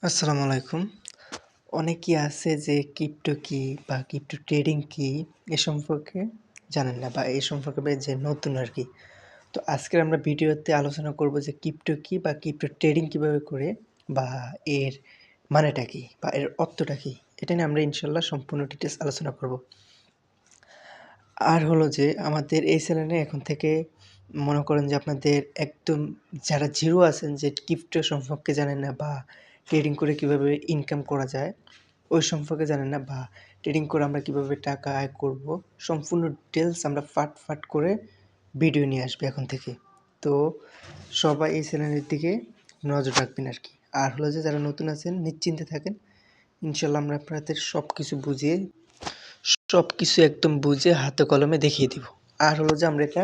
আসসালামু আলাইকুম। অনেকেই আছে যে ক্রিপ্টো কি বা ক্রিপ্টো ট্রেডিং কি এ সম্পর্কে জানেন না বা এ সম্পর্কে যে নতুন আরকি। তো আজকের আমরা ভিডিওতে আলোচনা করব যে ক্রিপ্টো কি বা ক্রিপ্টো ট্রেডিং কিভাবে করে বা এর মানেটা কি বা এর অর্থটা কি? এটা নিয়ে আমরা ইনশাআল্লাহ সম্পূর্ণ ডিটেইলস আলোচনা করব। আর হলো যে আমাদের এই চ্যানেলে এখন থেকে মনে করেন যে আপনাদের একদম যারা জিরো আছেন যে ক্রিপ্টো সম্পর্কে জানেন না বা ট্রেডিং করে কিভাবে ইনকাম করা যায় ওই সম্পর্কে জানেন না বা ট্রেডিং করে আমরা কিভাবে টাকা আয় করব সম্পূর্ণ ডিটেলস আমরা ফাট করে ভিডিও নিয়ে আসবে এখন থেকে। তো সবাই এই চ্যানেলের দিকে নজর রাখবেন আর কি। আর হলো যে যারা নতুন আছেন নিশ্চিন্তে থাকেন, ইনশাল্লাহ আমরা আপনাদের সবকিছু একদম বুঝে হাতে কলমে দেখিয়ে দিব। আর হলো যে আমরা এটা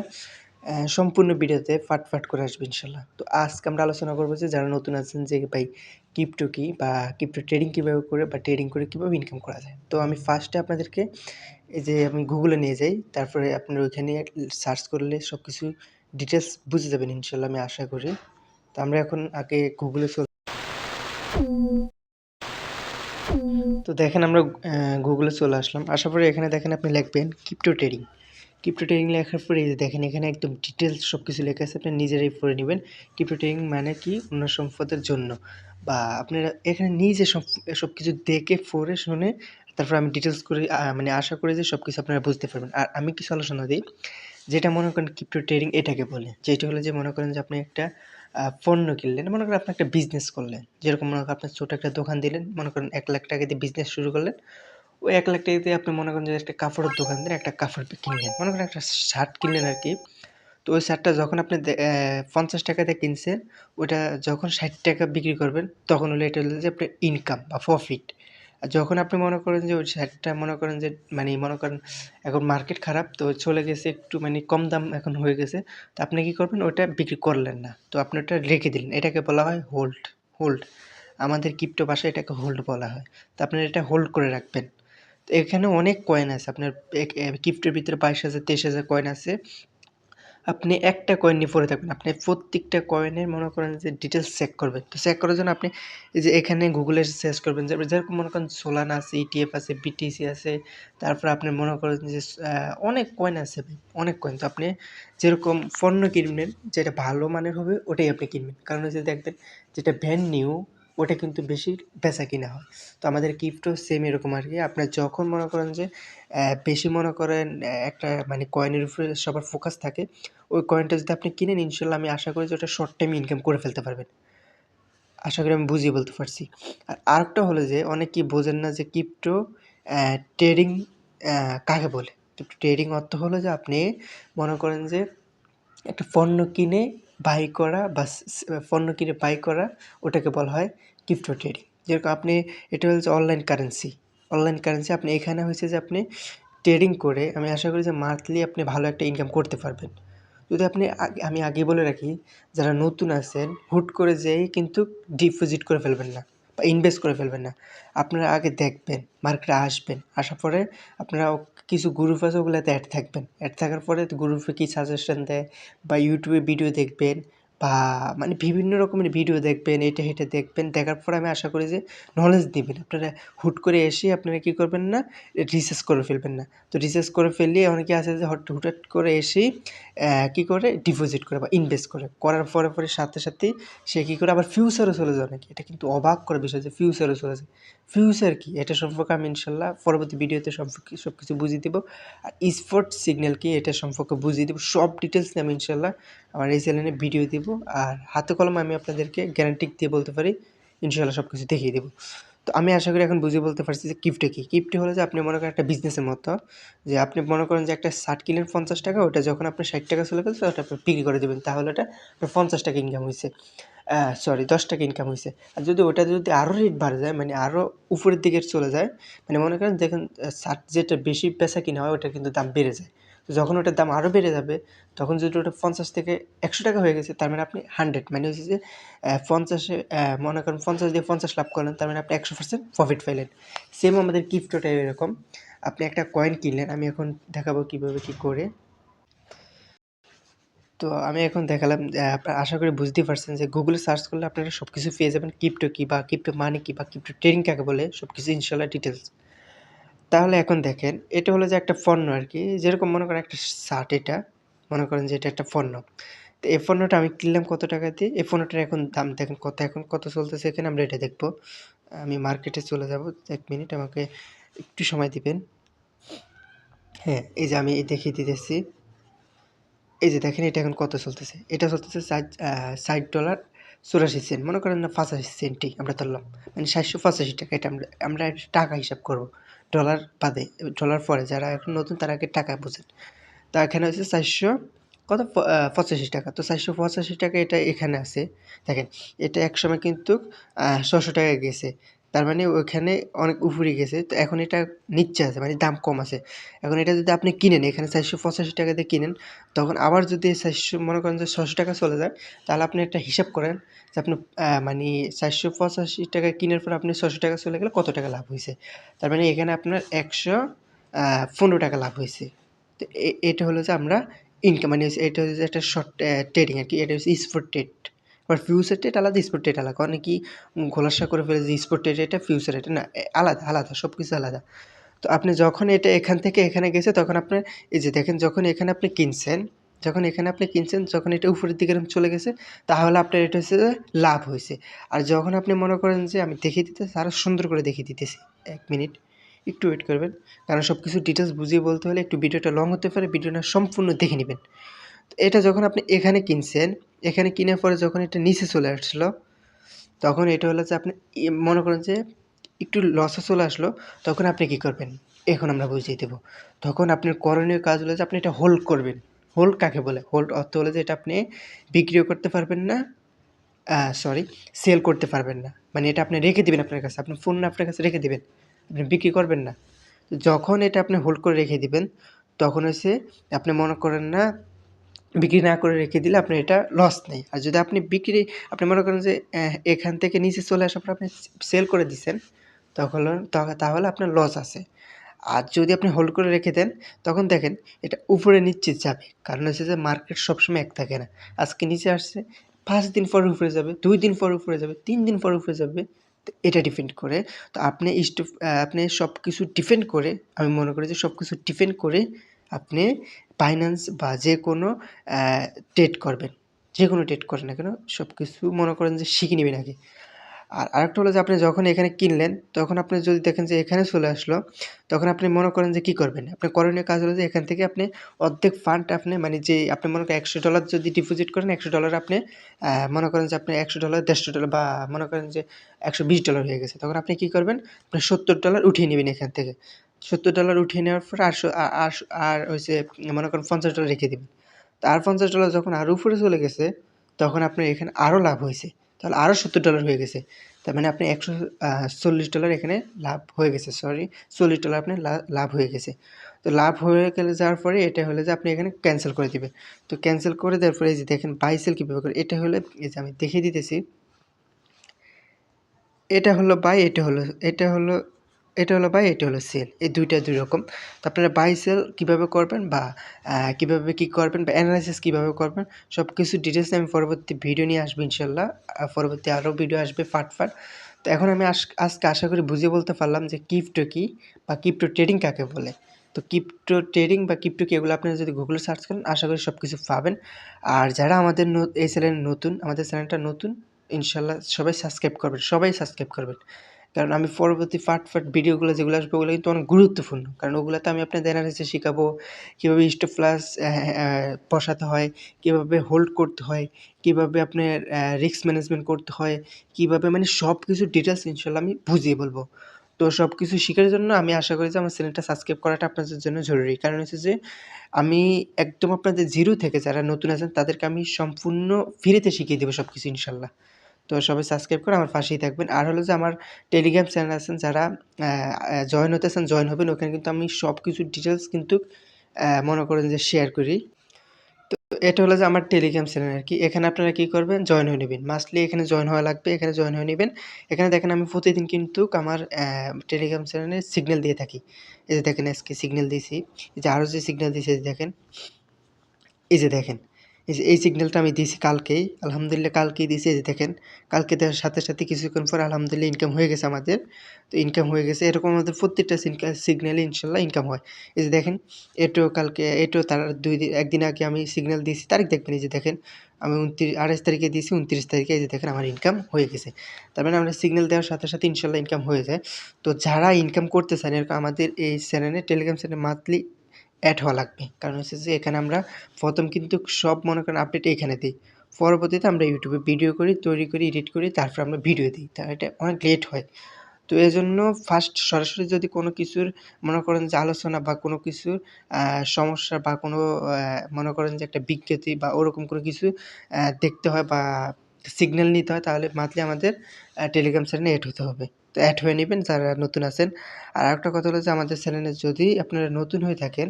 সম্পূর্ণ ভিডিওতে ফাট করে আসবে ইনশাল্লাহ। তো আজকে আমরা আলোচনা করবো যে যারা নতুন আছেন যে ভাই ক্রিপ্টো কি বা ক্রিপ্টো ট্রেডিং কীভাবে করে বা ট্রেডিং করে কীভাবে ইনকাম করা যায়। তো আমি ফার্স্টে আপনাদেরকে এই যে আমি গুগলে নিয়ে যাই, তারপরে আপনার ওইখানে সার্চ করলে সব কিছু ডিটেলস বুঝে যাবেন ইনশাল্লাহ, আমি আশা করি। তো আমরা এখন আগে গুগলে তো দেখেন আমরা গুগলে চলে আসলাম। আসার পরে এখানে দেখেন আপনি লিখবেন ক্রিপ্টো ট্রেডিং। ক্রিপ্টো ট্রেডিং লেখার পরে এই যে দেখেন এখানে একদম ডিটেলস সব কিছু লেখা আছে, আপনি নিজেরাই পড়ে নেবেন। ক্রিপ্টো ট্রেডিং মানে কি অন্য সম্পদের জন্য, বা আপনারা এখানে নিজে সব কিছু দেখে পড়ে শুনে তারপর আমি ডিটেলস করে মানে আশা করি যে সব কিছু আপনারা বুঝতে পারবেন। আর আমি কিছু আলোচনা দিই, যেটা মনে করেন ক্রিপ্টো ট্রেডিং এটাকে বলে। যেটা হলো যে মনে করেন যে আপনি একটা পণ্য কিনলেন, মনে করেন আপনি একটা বিজনেস করলেন। যেরকম মনে করেন আপনার ছোট একটা দোকান দিলেন, মনে করেন ৳১,০০,০০০ দিয়ে বিজনেস শুরু করলেন। ওই ৳১,০০,০০০ দিয়ে আপনি মনে করেন যে একটা কাপড়ের দোকান দিলেন, একটা কাপড় কিনলেন। মনে করেন একটা শার্ট কিনলেন আরকি। তো ওই শার্টটা যখন আপনি ৳৫০ দিয়ে কিনছেন, ওইটা যখন ৳৬০ বিক্রি করবেন, তখন হলো এটা হলো যে আপনার ইনকাম বা প্রফিট। আর যখন আপনি মনে করেন যে ওই শার্টটা মনে করেন যে মানে মনে করেন এখন মার্কেট খারাপ, তো চলে গেছে একটু মানে কম দাম এখন হয়ে গেছে। তো আপনি কি করবেন? ওইটা বিক্রি করলেন না। তো আপনি ওটা রেখে দিলেন। এটাকে বলা হয় হোল্ড। আমাদের ক্রিপ্টো ভাষায় এটাকে হোল্ড বলা হয়। তো আপনারা এটা হোল্ড করে রাখবেন। তো এখানে অনেক কয়েন আছে। আপনার ক্রিপ্টোর ভিতরে ২২,০০০, ২৩,০০০ কয়েন আছে। আপনি একটা কয়েন নিয়ে পড়ে থাকবেন। আপনি প্রত্যেকটা কয়েনের মনে করেন যে ডিটেইলস চেক করবেন। তো চেক করার জন্য আপনি এই যে এখানে গুগলে সার্চ করবেন, যেরকম মনে করেন সোলানা আছে, ইটিএফ আছে, বিটিসি আছে। তারপরে আপনি মনে করেন যে অনেক কয়েন আছে ভাই, অনেক কয়েন। তো আপনি যেরকম পণ্য কিনবেন, যেটা ভালো মানের হবে ওটাই আপনি কিনবেন। কারণ হচ্ছে দেখবেন যেটা ব্র্যান্ড নিউ ওটা কিন্তু বেশি বেচা-কিনা হয়। তো আমাদের ক্রিপ্টো সেম এরকম আরকি। আপনার যখন মনে করেন যে বেশি মনে করেন একটা মানে কয়েনের উপরে সবার ফোকাস থাকে, ওই কয়েনটা যদি আপনি কিনেন ইনশাল্লাহ আমি আশা করি যে ওটা শর্ট টাইমে ইনকাম করে ফেলতে পারবেন। আশা করি আমি বুঝিয়ে বলতে পারছি। আর আরেকটা হলো যে অনেকেই বোঝেন না যে ক্রিপ্টো ট্রেডিং কাকে বলে? ক্রিপ্টো ট্রেডিং অর্থ হলো যে আপনি মনে করেন যে একটা পণ্য কিনে বাই করা বা পণ্য কিনে বাই করা, ওটাকে বলা হয় ক্রিপ্টো ট্রেডিং। যেরকম আপনি এটা হচ্ছে অনলাইন কারেন্সি আপনি এখানে হয়েছে যে আপনি ট্রেডিং করে আমি আশা করি যে মান্থলি আপনি ভালো একটা ইনকাম করতে পারবেন। যদি আপনি আমি আগেই বলে রাখি, যারা নতুন আছেন হুট করে যেয়েই কিন্তু ডিপোজিট করে ফেলবেন না বা ইনভেস্ট করে ফেলবেন না। আপনারা আগে দেখবেন, মার্কেটে আসবেন। আসার পরে আপনারা কিছু গ্রুপ আছে ওগুলাতে অ্যাড থাকবেন। অ্যাড থাকার পরে গ্রুপে কী সাজেশন দেয় বা ইউটিউবে ভিডিও দেখবেন বা মানে বিভিন্ন রকমের ভিডিও দেখবেন, এটা হেঁটে দেখবেন। দেখার পরে আমি আশা করি যে নলেজ নিবেন। আপনারা হুট করে এসে আপনারা কী করবেন না, রিসার্চ করে ফেলবেন না। তো রিসার্চ করে ফেললে অনেকে আছে যে হুটহাট করে এসেই কী করে ডিপোজিট করে বা ইনভেস্ট করে। করার পরে সাথেই সে কী করে আবার ফিউচারে চলে যায় অনেকে। এটা কিন্তু অবাক করার বিষয় যে ফিউচারে চলে যায়। ফিউচার কি? এটা সম্পর্কে আমি ইনশাল্লাহ পরবর্তী ভিডিওতে সবকিছু বুঝিয়ে দিব। আর স্পট সিগন্যাল কি এটা সম্পর্কে বুঝিয়ে দিব। সব ডিটেইলস নিয়ে আমি ইনশাল্লাহ আমার এই চ্যানেলে ভিডিও দিব। আর হাতে কলমে আমি আপনাদেরকে গ্যারান্টি দিয়ে বলতে পারি ইনশাল্লাহ সবকিছু দেখিয়ে দিব। তো আমি আশা করি এখন বুঝিয়ে বলতে পারছি যে ক্রিপ্টো কি? ক্রিপ্টো হলো যে আপনি মনে করেন একটা বিজনেসের মতো, যে আপনি মনে করেন যে একটা শার্ট কিনলেন ৳৫০, ওটা যখন আপনার ৳৬০ চলে গেছে ওটা আপনি বিক্রি করে দিবেন। তাহলে ওটা আপনার ৳৫০ ইনকাম হইছে। সরি ৳১০ ইনকাম হইছে। আর যদি ওটা যদি আরও রেট বাড়ে যায়, মানে আরও উপরের দিকে চলে যায়, মানে মনে করেন দেখেন শার্ট যেটা বেশি বেচা-কিনা হয় ওটার কিন্তু দাম বেড়ে যায়। তো যখন ওটার দাম আরও বেড়ে যাবে, তখন যদি ওটা ৫০ থেকে ৳১০০ হয়ে গেছে, তার মানে আপনি 100 মানে হচ্ছে যে ৫০ এ মনে করেন ৫০ দিয়ে ৫০ লাভ করলেন, তার মানে আপনি ১০০% প্রফিট পাইলেন। সেম আমাদের ক্রিপ্টোটাও এরকম। আপনি একটা কয়েন কিনলেন, আমি এখন দেখাবো কীভাবে কী করে। তো আমি এখন দেখালাম আপনারা আশা করি বুঝতেই পারছেন যে গুগলে সার্চ করলে আপনারা সব কিছু পেয়ে যাবেন। ক্রিপ্টো কী বা ক্রিপ্টো মানি কী বা ক্রিপ্টো ট্রেডিং কাকে বলে সব কিছু ইনশাআল্লাহ ডিটেলস। তাহলে এখন দেখেন এটা হলো যে একটা পণ্য আরকি। যেরকম মনে করেন একটা শার্ট এটা। মনে করেন যে এটা একটা পণ্য। তো এই পণ্যটা আমি কিনলাম কত টাকা দিয়ে? এই পণ্যটার এখন দাম দেখেন কত চলতেছে এখানে আমরা এটা দেখব। আমি মার্কেটে চলে যাব। ১ মিনিট আমাকে একটু সময় দিবেন। হ্যাঁ, এই যে আমি দেখিয়ে দিতেছি। এই যে দেখেন এটা এখন কত চলতেছে? এটা চলতেছে $৬০.৮৪ মনে করেন না ৮৫ সেন্টই আমরা ধরলাম। মানে ৳৭৮৫ এটা আমরা টাকা হিসাব করব। ডলার বাদে, ডলার পরে যারা এখন নতুন তারা আগে টাকা বোঝেন। তো এখানে হচ্ছে ৪০০ কত ৳৮৫ তো ৳৪৮৫ এটা এখানে আছে। দেখেন এটা একসময় কিন্তু ৳৬০০ গেছে। তার মানে ওইখানে অনেক উপরে গেছে। তো এখন এটা নিচে আছে মানে দাম কম আছে। এখন এটা যদি আপনি কিনেন এখানে ৳৪৮৫ দিয়ে কিনেন, তখন আবার যদি ৪০০ মনে করেন যে ৳৬০০ চলে যায়, তাহলে আপনি একটা হিসাব করেন যে আপনি মানি ৳৪৮৫ কিনার পর আপনি ৳৬০০ চলে গেলে কত টাকা লাভ হইছে। তার মানে এখানে আপনার ৳১১৫ লাভ হইছে। তো এটা হলো যে আমরা ইনকাম মানে এটা হচ্ছে একটা শর্ট ট্রেডিং আরকি। এটা হচ্ছে স্পট ট্রেড। আবার ফিউচার ট্রেড আলাদা, স্পট ট্রেড আলাদা। অনেকেই খোলাসা করে ফেলে যে স্পট ট্রেড এটা, ফিউচার এটা না, আলাদা সবকিছু আলাদা। তো আপনি যখন এটা এখান থেকে এখানে গেছে তখন আপনার এই যে দেখেন যখন এখানে আপনি কিনছেন, যখন এটা উপরের দিকে এরকম চলে গেছে তাহলে আপনার এটা হচ্ছে যে লাভ হইছে। আর যখন আপনি মনে করেন যে আমি দেখিয়ে দিতেছি, আরো সুন্দর করে দেখিয়ে দিতেছি। ১ মিনিট একটু ওয়েট করবেন। কারণ সবকিছু ডিটেইলস বুঝিয়ে বলতে হলে একটু ভিডিওটা লং হতে পারে, ভিডিওটা সম্পূর্ণ দেখে নিবেন। তো এটা যখন আপনি এখানে কিনছেন, এখানে কিনার পরে যখন এটা নিচে চলে আসলো, তখন এটা হলো যে আপনি মনে করেন যে একটু লসে চলে আসলো, তখন আপনি কি করবেন? এখন আমরা বুঝিয়ে দেব। তখন আপনার করণীয় কাজ হলো যে আপনি এটা হোল্ড করবেন। হোল্ড কাকে বলে? হোল্ড অর্থ হলো যে এটা আপনি বিক্রিও করতে পারবেন না, সরি, সেল করতে পারবেন না। মানে এটা আপনি রেখে দিবেন আপনার কাছে। আপনার পণ্য আপনার কাছে রেখে দিবেন। আপনি বিক্রি করবেন না। তো যখন এটা আপনি হোল্ড করে রেখে দিবেন, তখন হচ্ছে আপনি মনে করেন না বিক্রি না করে রেখে দিলে আপনার এটা লস নেই। আর যদি আপনি মনে করেন যে এখান থেকে নিচে চলে আসার পর আপনি সেল করে দিছেন, তখন তাহলে আপনার লস আছে। আর যদি আপনি হোল্ড করে রেখে দেন, তখন দেখেন এটা উপরে নিশ্চিত যাবে। কারণ হচ্ছে যে মার্কেট সবসময় এক থাকে না। আজকে নিচে আসছে, ৫ দিন পরে উপরে যাবে, ২ দিন পরে উপরে যাবে, ৩ দিন পরে উপরে যাবে। তো এটা ডিপেন্ড করে। তো আপনি সবকিছু ডিপেন্ড করে, আমি মনে করি যে সবকিছু ডিপেন্ড করে আপনি ফাইন্যান্স বা যেকোনো অ্যা ট্রেড করবেন। যেকোনো ট্রেড করেন না কেন, সবকিছু মনে করেন যে শিখে নিবেন আগে। আর আরেকটা হলো যে আপনি যখন এখানে কিনলেন, তখন আপনি যদি দেখেন যে এখানে চলে আসলো, তখন আপনি মনে করেন যে কি করবেন? আপনার করণীয় কাজ হলো যে এখান থেকে আপনি অর্ধেক ফান্ড আপনি মানে যে আপনি মনে করেন $১০০ যদি ডিপোজিট করেন, $১০০ আপনি মনে করেন যে আপনি $১০০ $১৫০ বা মনে করেন যে $১২০ হয়ে গেছে। তখন আপনি কি করবেন? আপনি $৭০ উঠিয়ে নিবেন এখান থেকে। $৭০ উঠিয়ে নেওয়ার পর আর হইছে মনে করেন $৫০ রেখে দিবেন। তো আর $৫০ যখন আরো উপরে চলে গেছে, তখন আপনার এখানে আরো লাভ হইছে। তাহলে আরো $৭০ হয়ে গেছে। তার মানে আপনি $১৪০ এখানে লাভ হয়ে গেছে। সরি, $৪০ আপনার লাভ হয়ে গেছে। তো লাভ হয়ে গেলে যাওয়ার পরে এটা হলো যে আপনি এখানে ক্যানসেল করে দিবেন। তো ক্যানসেল করে দেওয়ার পরে এই যে দেখেন বাই সেল কিভাবে করে? এটা হলো এই যে আমি দেখিয়ে দিতেছি। এটা হলো বাই, এটা হলো বাই, এটা হলো সেল। এই ২ টা ২ রকম। তো আপনারা বাই সেল কিভাবে করবেন বা কিভাবে কি করবেন বা এনালাইসিস কিভাবে করবেন, সবকিছু ডিটেইলসে আমি পরবর্তী ভিডিও নিয়ে আসবো ইনশাআল্লাহ। পরবর্তী আরও ভিডিও আসবে পার্ট। তো এখন আমি আজকে আশা করি বুঝিয়ে বলতে পারলাম যে ক্রিপ্টো কি বা ক্রিপ্টো ট্রেডিং কাকে বলে। তো ক্রিপ্টো ট্রেডিং বা ক্রিপ্টো কি, এগুলো আপনারা যদি গুগলে সার্চ করেন আশা করি সবকিছু পাবেন। আর যারা আমাদের এই চ্যানেলে নতুন, আমাদের চ্যানেলটা নতুন, ইনশাআল্লাহ সবাই সাবস্ক্রাইব করবেন। কারণ আমি পরবর্তী ভিডিওগুলো যেগুলো আসবে ওগুলো কিন্তু অনেক গুরুত্বপূর্ণ। কারণ ওগুলাতে আমি আপনাদের এনালাইসিস শিখাবো, কীভাবে স্টপ লস বসাতে হয়, কীভাবে হোল্ড করতে হয়, কীভাবে আপনার রিস্ক ম্যানেজমেন্ট করতে হয়, কীভাবে মানে সবকিছু ডিটেইলস ইনশাআল্লাহ আমি বুঝিয়ে বলবো। তো সবকিছু শিখার জন্য আমি আশা করি যে আমার চ্যানেলটা সাবস্ক্রাইব করাটা আপনাদের জন্য জরুরি। কারণ হচ্ছে যে আমি একদম আপনাদের জিরো থেকে যারা নতুন আছেন তাদেরকে আমি সম্পূর্ণ ফ্রিতে শিখিয়ে দেবো সবকিছু ইনশাআল্লাহ। তো সবাই সাবস্ক্রাইব করে আমার পাশেই থাকবেন। আর হলো যে আমার টেলিগ্রাম চ্যানেল আছেন, যারা জয়েন হতে চান জয়েন হবেন। ওখানে কিন্তু আমি সবকিছু ডিটেইলস কিন্তু মনে করেন যে শেয়ার করি। তো এটা হলো যে আমার টেলিগ্রাম চ্যানেল আরকি। এখানে আপনারা কি করবেন? জয়েন হয়ে নিবেন। মাস্টলি এখানে জয়েন হওয়া লাগবে। এখানে জয়েন হয়ে নিবেন। এখানে দেখেন আমি প্রতিদিন কিন্তু আমার টেলিগ্রাম চ্যানেলে সিগন্যাল দিয়ে থাকি। এই যে দেখেন আজকে সিগন্যাল দিয়েছি। এই যে আরও যে সিগন্যাল দিয়েছি এই যে দেখেন। এই যে দেখেন। এই সিগন্যালটা আমি দিয়েছি কালকেই, আলহামদুলিল্লাহ কালকেই দিয়েছি। এই যে দেখেন, কালকে দেওয়ার সাথে সাথে কিছুক্ষণ পর আলহামদুলিল্লাহ ইনকাম হয়ে গেছে আমাদের। তো ইনকাম হয়ে গেছে, এরকম আমাদের প্রত্যেকটা সিগন্যালে ইনশাল্লাহ ইনকাম হয়। এই যে দেখেন, এটাও কালকে, এটাও তার 1 দিন আগে আমি সিগন্যাল দিয়েছি, তারিখ দেখবেন। এই যে দেখেন, আমি 28 তারিখে দিয়েছি, 29 তারিখে এই যে দেখেন আমার ইনকাম হয়ে গেছে। তার মানে আমরা সিগন্যাল দেওয়ার সাথে সাথে ইনশাল্লাহ ইনকাম হয়ে যায়। তো যারা ইনকাম করতে চান এরকম আমাদের এই চ্যানেলে, টেলিগ্রাম চ্যানেলে মান্থলি অ্যাড হওয়া লাগবে। কারণ হচ্ছে যে এখানে আমরা প্রথম কিন্তু সব মনে করেন আপডেট এখানে দিই। পরবর্তীতে আমরা ইউটিউবে ভিডিও করি, তৈরি করি, এডিট করি, তারপর আমরা ভিডিও দিই। তা এটা অনেক লেট হয়। তো এজন্য ফার্স্ট সরাসরি যদি কোনো কিছুর মনে করেন যে আলোচনা বা কোনো কিছুর সমস্যা বা কোনো মনে করেন যে একটা বিজ্ঞপ্তি বা ওরকম কোনো কিছু দেখতে হয় বা সিগন্যাল নিতে হয়, তাহলে মান্থলি আমাদের টেলিগ্রাম চ্যানেলে এড হতে হবে। তো এড হয়ে নিবেন যারা নতুন আছেন। আর আরেকটা কথা হলো যে আমাদের চ্যানেলে যদি আপনারা নতুন হয়ে থাকেন,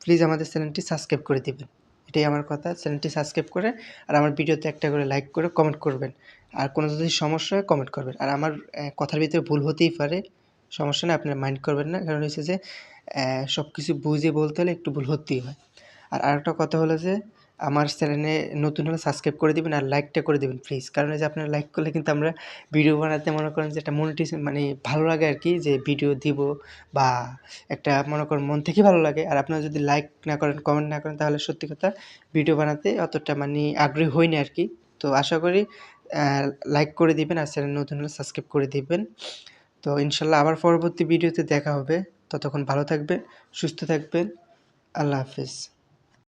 প্লিজ আমাদের চ্যানেলটি সাবস্ক্রাইব করে দিবেন। এটাই আমার কথা। চ্যানেলটি সাবস্ক্রাইব করে আর আমার ভিডিওতে একটা করে লাইক করে কমেন্ট করবেন। আর কোনো যদি সমস্যা হয় কমেন্ট করবেন। আর আমার কথার ভিতরে ভুল হতেই পারে, সমস্যা নেই, আপনারা মাইন্ড করবেন না। কারণ হচ্ছে যে সবকিছু বুঝে বলতে হলে একটু ভুল হতেই হয়। আর আরেকটা কথা হলো যে আমার চ্যানেলে নতুন হলে সাবস্ক্রাইব করে দিবেন আর লাইকটা করে দিবেন প্লিজ। কারণ এই যে আপনারা লাইক করলে কিন্তু আমরা ভিডিও বানাতে মনে করেন যে একটা মনিটাইজেশন মানে ভালো লাগে আরকি, যে ভিডিও দিব বা একটা মনে করেন মন থেকে ভালো লাগে। আর আপনারা যদি লাইক না করেন, কমেন্ট না করেন, তাহলে সত্যি কথা ভিডিও বানাতে অতটা মানে আগ্রহী হই না আরকি। তো আশা করি লাইক করে দিবেন আর চ্যানেল নতুন হলে সাবস্ক্রাইব করে দিবেন। তো ইনশাল্লাহ আবার পরবর্তী ভিডিওতে দেখা হবে। ততক্ষণ ভালো থাকবেন, সুস্থ থাকবেন। আল্লাহ হাফেজ।